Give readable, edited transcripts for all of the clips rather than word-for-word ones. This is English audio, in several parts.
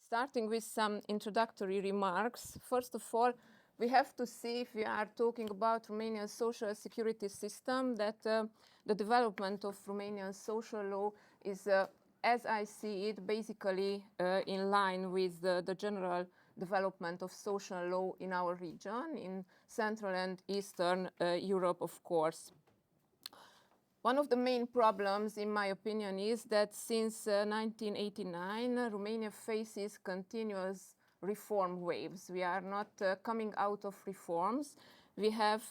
Starting with some introductory remarks. First of all, we have to see, if we are talking about Romania's social security system, that the development of Romanian social law is, as I see it, basically in line with the general development of social law in our region, in Central and Eastern Europe, of course. One of the main problems, in my opinion, is that since 1989, Romania faces continuous reform waves. We are not coming out of reforms. We have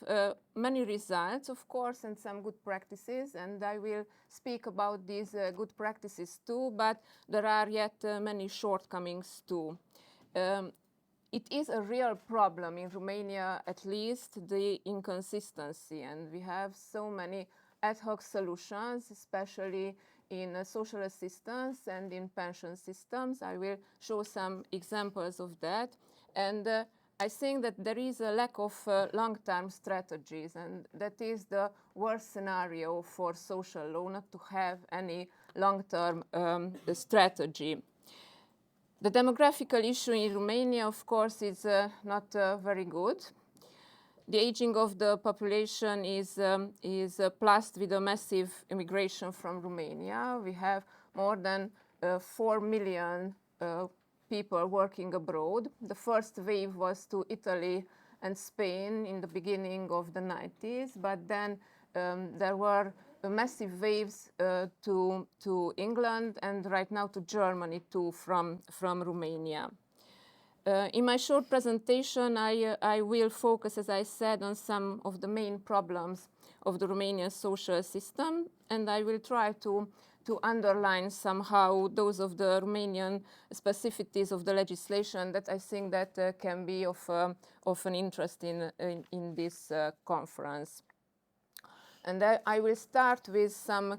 many results, of course, and some good practices, and I will speak about these good practices too, but there are yet many shortcomings too. It is a real problem in Romania, at least, the inconsistency, and we have so many ad hoc solutions, especially in social assistance and in pension systems. I will show some examples of that. And I think that there is a lack of long-term strategies, and that is the worst scenario for social law, not to have any long-term strategy. The demographical issue in Romania, of course, is not very good. The aging of the population is plus with a massive immigration from Romania. We have more than 4 million people working abroad. The first wave was to Italy and Spain in the beginning of the 90s, but then there were massive waves to England and right now to Germany too from Romania. In my short presentation, I will focus, as I said, on some of the main problems of the Romanian social system, and I will try to underline somehow those of the Romanian specificities of the legislation that I think that can be of an interest in this conference. And I will start with some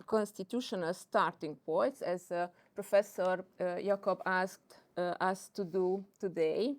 constitutional starting points, as Professor Jakob asked us to do today.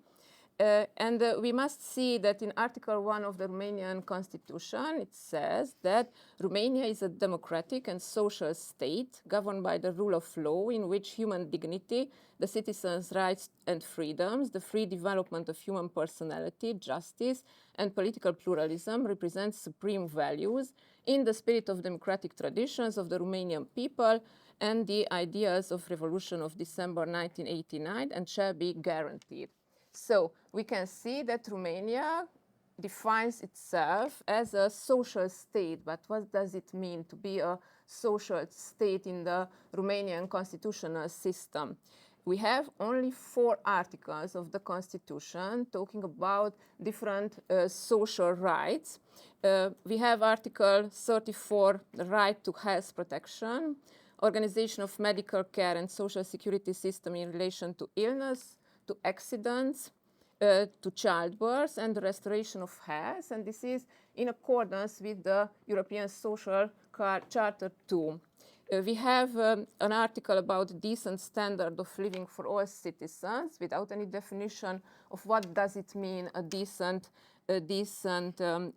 And we must see that in Article 1 of the Romanian Constitution, it says that Romania is a democratic and social state governed by the rule of law, in which human dignity, the citizens' rights and freedoms, the free development of human personality, justice, and political pluralism represent supreme values in the spirit of democratic traditions of the Romanian people and the ideas of Revolution of December 1989, and shall be guaranteed. So we can see that Romania defines itself as a social state, but what does it mean to be a social state in the Romanian constitutional system? We have only 4 articles of the Constitution talking about different social rights. We have Article 34, the right to health protection, organization of medical care and social security system in relation to illness, to accidents, to childbirth, and the restoration of health. And this is in accordance with the European Social Charter 2. We have an article about decent standard of living for all citizens, without any definition of what does it mean, a decent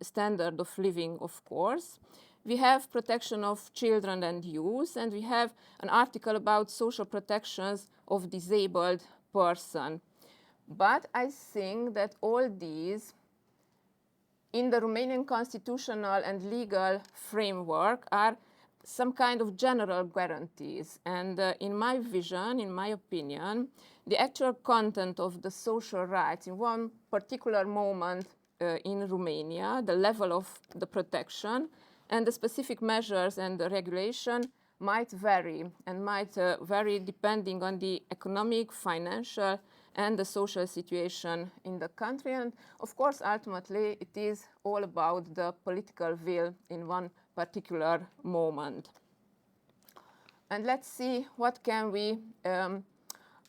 standard of living, of course. We have protection of children and youth, and we have an article about social protections of disabled person. But I think that all these, in the Romanian constitutional and legal framework, are some kind of general guarantees. And in my vision, in my opinion, the actual content of the social rights in one particular moment in Romania, the level of the protection, and the specific measures and the regulation might vary, and might vary depending on the economic, financial, and the social situation in the country. And of course, ultimately, it is all about the political will in one particular moment. And let's see what can we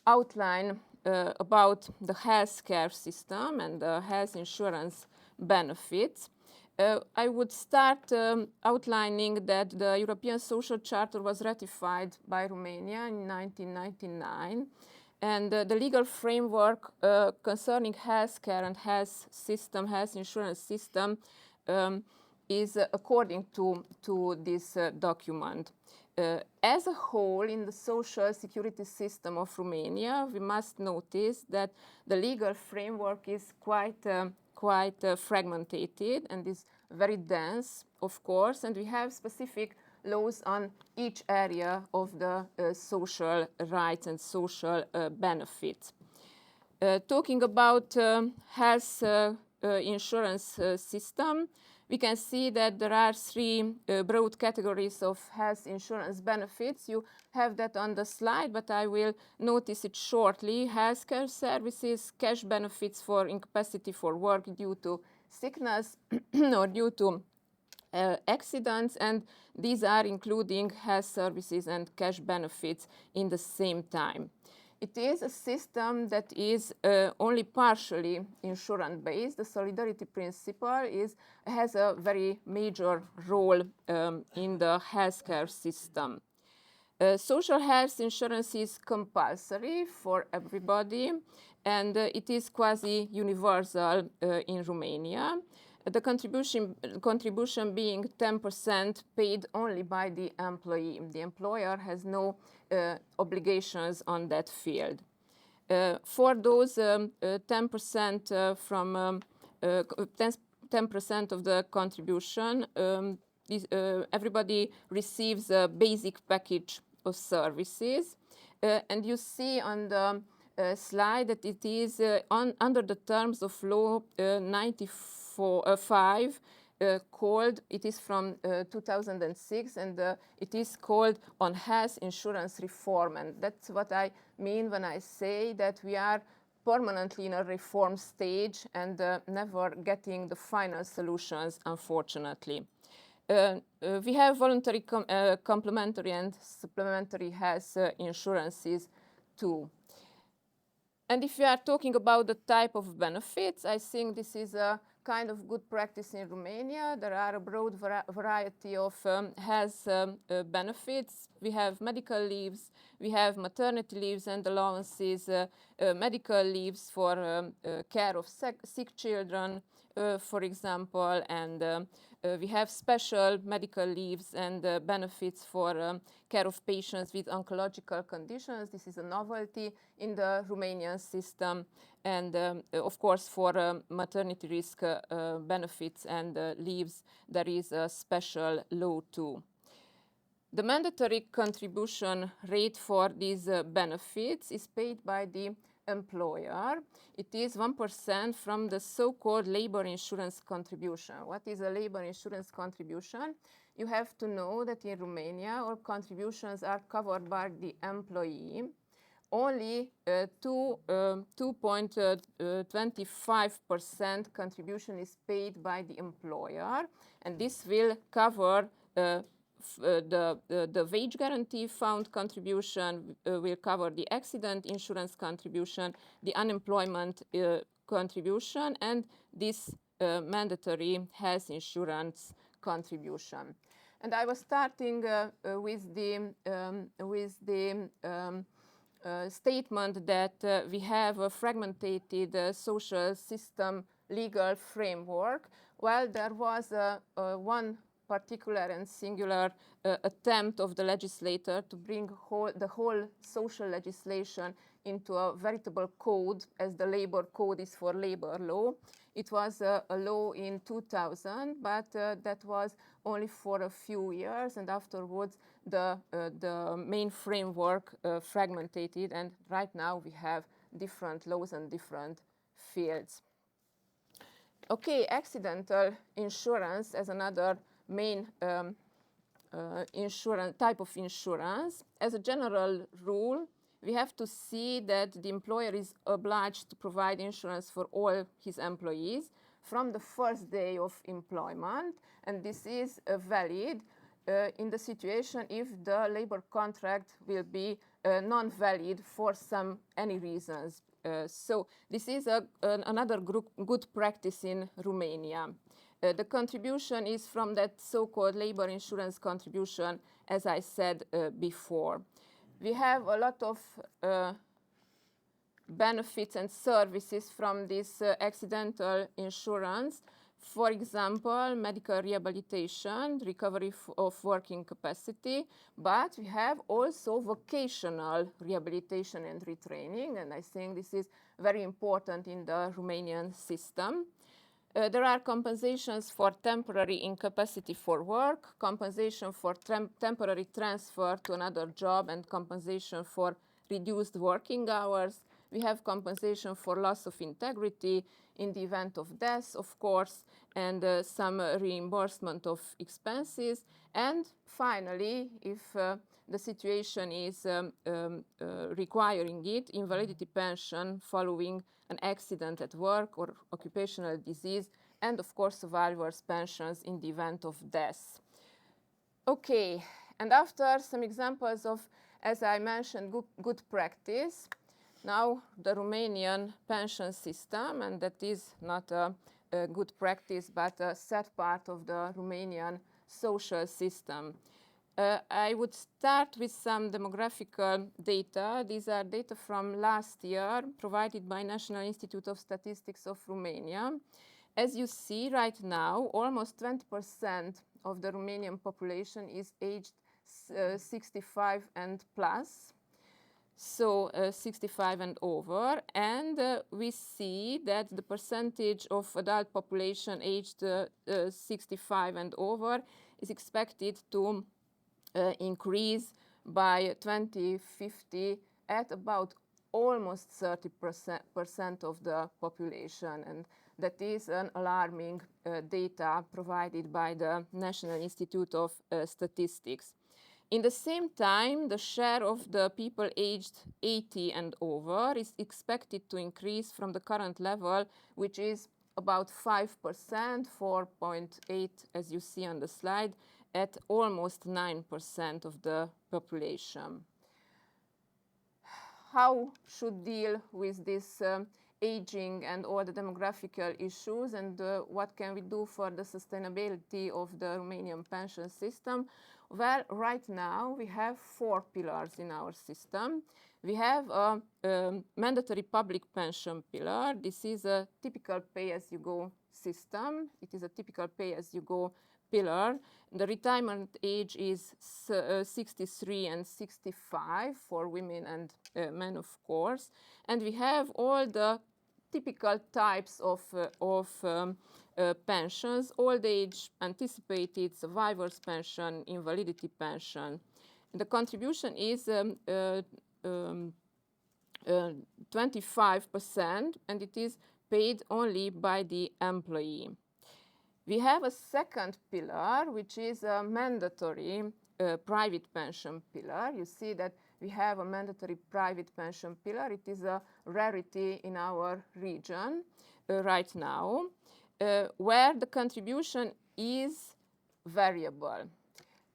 outline about the healthcare system and the health insurance benefits. I would start outlining that the European Social Charter was ratified by Romania in 1999, and the legal framework concerning healthcare and health insurance system is according to this document. as a whole, in the social security system of Romania, we must notice that the legal framework is quite fragmented and is very dense, of course, and we have specific laws on each area of the social rights and social benefits. Talking about health insurance system, we can see that there are three broad categories of health insurance benefits. You have that on the slide, but I will notice it shortly. Healthcare services, cash benefits for incapacity for work due to sickness or due to accidents, and these are including health services and cash benefits in the same time. It is a system that is only partially insurance-based. The solidarity principle has a very major role in the healthcare system. Social health insurance is compulsory for everybody, and it is quasi-universal in Romania. The contribution being 10% paid only by the employee. The employer has no obligations on that field. For those 10% from 10% of the contribution, everybody receives a basic package of services, and you see on the slide that it is under the terms of law 95 called, it is from 2006, and it is called on health insurance reform, and that's what I mean when I say that we are permanently in a reform stage and never getting the final solutions, unfortunately. We have voluntary complementary and supplementary health insurances too. And if we are talking about the type of benefits, I think this is a kind of good practice in Romania. There are a broad variety of health benefits. We have medical leaves, we have maternity leaves and allowances, medical leaves for care of sick children, for example, and we have special medical leaves and benefits for care of patients with oncological conditions. This is a novelty in the Romanian system. And of course, for maternity risk benefits and leaves, there is a special law too. The mandatory contribution rate for these benefits is paid by the employer. It is 1% from the so-called labor insurance contribution. What is a labor insurance contribution? You have to know that in Romania, all contributions are covered by the employee. Only 2.25% contribution is paid by the employer, and this will cover the wage guarantee fund contribution, will cover the accident insurance contribution, the unemployment contribution, and this mandatory health insurance contribution. And I was starting with the statement that we have a fragmented social system legal framework. Well, there was one particular and singular attempt of the legislator to bring the whole social legislation into a veritable code, as the labor code is for labor law. It was a law in 2000, but that was only for a few years, and afterwards the main framework fragmented, and right now we have different laws and different fields. Okay, accidental insurance as another main type of insurance. As a general rule, we have to see that the employer is obliged to provide insurance for all his employees from the first day of employment, and this is valid in the situation if the labor contract will be non-valid for any reasons. So this is another good practice in Romania. The contribution is from that so-called labor insurance contribution, as I said before. We have a lot of benefits and services from this accidental insurance. For example, medical rehabilitation, recovery of working capacity, but we have also vocational rehabilitation and retraining, and I think this is very important in the Romanian system. There are compensations for temporary incapacity for work, compensation for temporary transfer to another job, and compensation for reduced working hours. We have compensation for loss of integrity in the event of death, of course, and some reimbursement of expenses. And finally, if the situation is requiring it, invalidity pension following an accident at work or occupational disease, and of course survivors' pensions in the event of death. Okay, and after some examples of, as I mentioned, good practice, now the Romanian pension system, and that is not a good practice, but a sad part of the Romanian social system. I would start with some demographical data. These are data from last year provided by National Institute of Statistics of Romania. As you see right now, almost 20% of the Romanian population is aged 65 and plus. So 65 and over, and we see that the percentage of adult population aged 65 and over is expected to increase by 2050 at about almost 30% of the population, and that is an alarming data provided by the National Institute of Statistics. In the same time, the share of the people aged 80 and over is expected to increase from the current level, which is about 5%, 4.8 as you see on the slide, at almost 9% of the population. How should deal with this aging and all the demographical issues, and what can we do for the sustainability of the Romanian pension system? Well, right now we have 4 pillars in our system. We have a mandatory public pension pillar. This is a typical pay-as-you-go system. It is a typical pay-as-you-go pillar. The retirement age is 63 and 65 for women and men, of course. And we have all the typical types of pensions: old age, anticipated, survivor's pension, invalidity pension. The contribution is 25%, and it is paid only by the employee. We have a second pillar, which is a mandatory private pension pillar. You see that we have a mandatory private pension pillar. It is a rarity in our region right now, where the contribution is variable.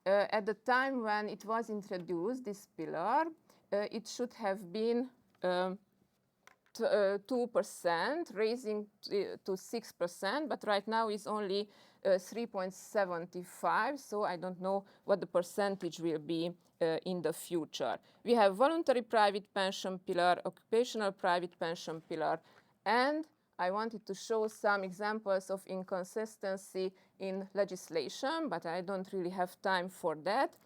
At the time when it was introduced, this pillar, it should have been 2%, raising to 6%, but right now is only 3.75, so I don't know what the percentage will be in the future. We have voluntary private pension pillar, occupational private pension pillar, and I wanted to show some examples of inconsistency in legislation, but I don't really have time for that.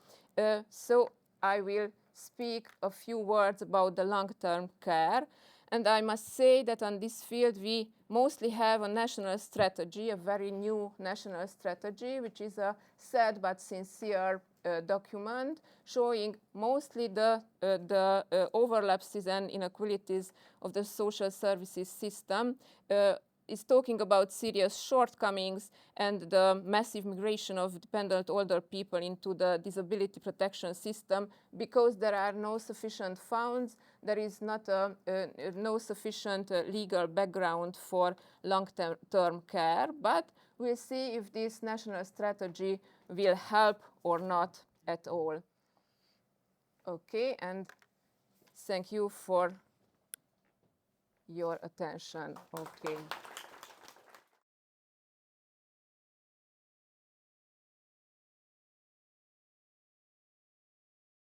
So I will speak a few words about the long-term care. And I must say that on this field we mostly have a national strategy, a very new national strategy, which is a sad but sincere document showing mostly the overlaps and inequalities of the social services system. Is talking about serious shortcomings and the massive migration of dependent older people into the disability protection system because there are no sufficient funds, there is not no sufficient legal background for long-term care, but we'll see if this national strategy will help or not at all. Okay, and thank you for your attention. Okay.